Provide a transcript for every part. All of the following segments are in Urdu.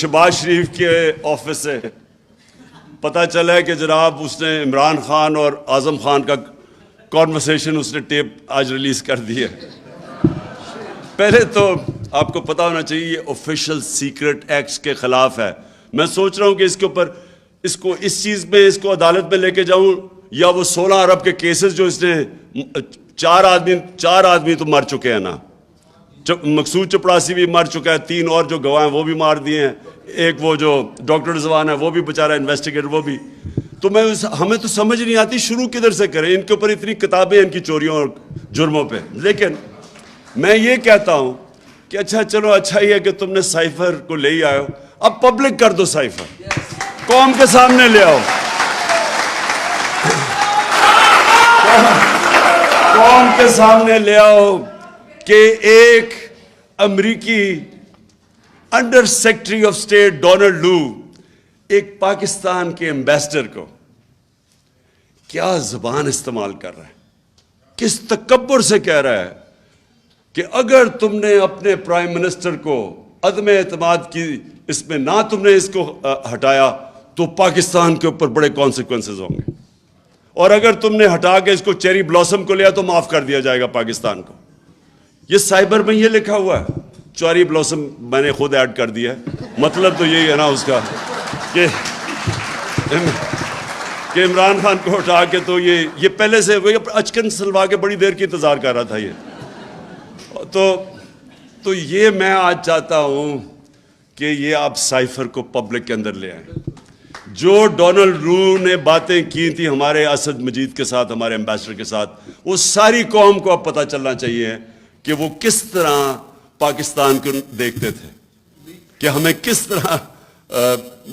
شہباز شریف کے آفس سے پتہ چلا ہے کہ جناب اس نے عمران خان اور اعظم خان کا کانورسیشن اس نے ٹیپ آج ریلیز کر دی ہے. پہلے تو آپ کو پتہ ہونا چاہیے یہ آفیشیل سیکرٹ ایکٹس کے خلاف ہے. میں سوچ رہا ہوں کہ اس کے اوپر اس چیز میں اس کو عدالت میں لے کے جاؤں, یا وہ 16 ارب کے کیسز جو اس نے 4 آدمی تو مر چکے ہیں نا, مقصود چپڑاسی بھی مر چکا ہے, 3 اور جو گواہ ہیں وہ بھی مار دیے ہیں, ایک وہ جو ڈاکٹر رضوان ہے وہ بھی بیچارہ انویسٹیگیٹر وہ بھی. تو ہمیں تو سمجھ نہیں آتی شروع کدھر سے کریں. ان کے اوپر اتنی کتابیں ان کی چوریوں اور جرموں پہ. لیکن میں یہ کہتا ہوں کہ اچھا چلو اچھا ہی ہے کہ تم نے سائفر کو لے ہی آئے ہو, اب پبلک کر دو سائفر, قوم کے سامنے لے آؤ, قوم کے سامنے لے آؤ کہ ایک امریکی under secretary of state Donald Lu ایک پاکستان کے ایمبیسڈر کو کیا زبان استعمال کر رہا ہے, کس تکبر سے کہہ رہا ہے کہ اگر تم نے اپنے پرائم منسٹر کو عدم اعتماد کی اس میں نہ تم نے اس کو ہٹایا تو پاکستان کے اوپر بڑے کانسیکوینسز ہوں گے, اور اگر تم نے ہٹا کے اس کو چیری بلاسم کو لیا تو معاف کر دیا جائے گا پاکستان کو. یہ سائبر میں یہ لکھا ہوا ہے, چیری بلاسم میں نے خود ایڈ کر دیا ہے. مطلب تو یہی ہے نا اس کا کہ عمران خان کو ہٹا کے تو یہ پہلے سے اچکن سلوا کے بڑی دیر کی انتظار کر رہا تھا یہ. تو یہ میں آج چاہتا ہوں کہ یہ آپ سائفر کو پبلک کے اندر لے آئیں. جو ڈونلڈ لو نے باتیں کی تھی ہمارے اسد مجید کے ساتھ, ہمارے ایمبیسڈر کے ساتھ, وہ ساری قوم کو اب پتہ چلنا چاہیے کہ وہ کس طرح پاکستان کو دیکھتے تھے, کہ ہمیں کس طرح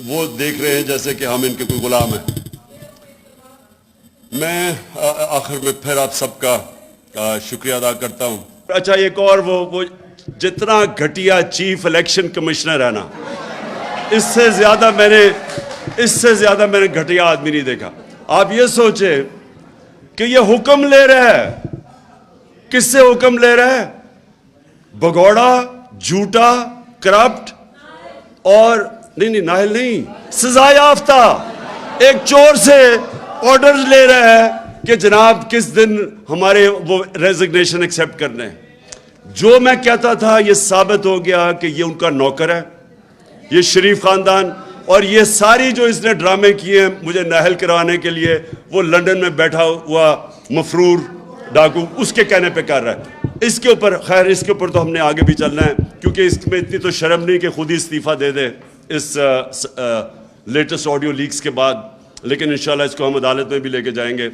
وہ دیکھ رہے ہیں جیسے کہ ہم ان کے کوئی غلام ہیں. میں آخر میں پھر آپ سب کا شکریہ ادا کرتا ہوں. اچھا ایک اور وہ جتنا گھٹیا چیف الیکشن کمشنر ہے نا, اس سے زیادہ میں نے گھٹیا آدمی نہیں دیکھا. آپ یہ سوچیں کہ یہ حکم لے رہا ہے, کس سے حکم لے رہا ہے؟ بگوڑا, جھوٹا, کرپٹ اور نہیں نااہل نہیں, سزا یافتہ ایک چور سے آرڈر لے رہا ہے کہ جناب کس دن ہمارے وہ ریزگنیشن ایکسیپٹ کرنے ہیں. جو میں کہتا تھا یہ ثابت ہو گیا کہ یہ ان کا نوکر ہے, یہ شریف خاندان, اور یہ ساری جو اس نے ڈرامے کیے ہیں مجھے نااہل کرانے کے لیے, وہ لندن میں بیٹھا ہوا مفرور ڈاکو اس کے کہنے پہ کر رہا ہے. اس کے اوپر خیر اس کے اوپر تو ہم نے آگے بھی چلنا ہے, کیونکہ اس میں اتنی تو شرم نہیں کہ خود ہی استعفیٰ دے دے اس لیٹسٹ آڈیو لیکس کے بعد. لیکن انشاءاللہ اس کو ہم عدالت میں بھی لے کے جائیں گے.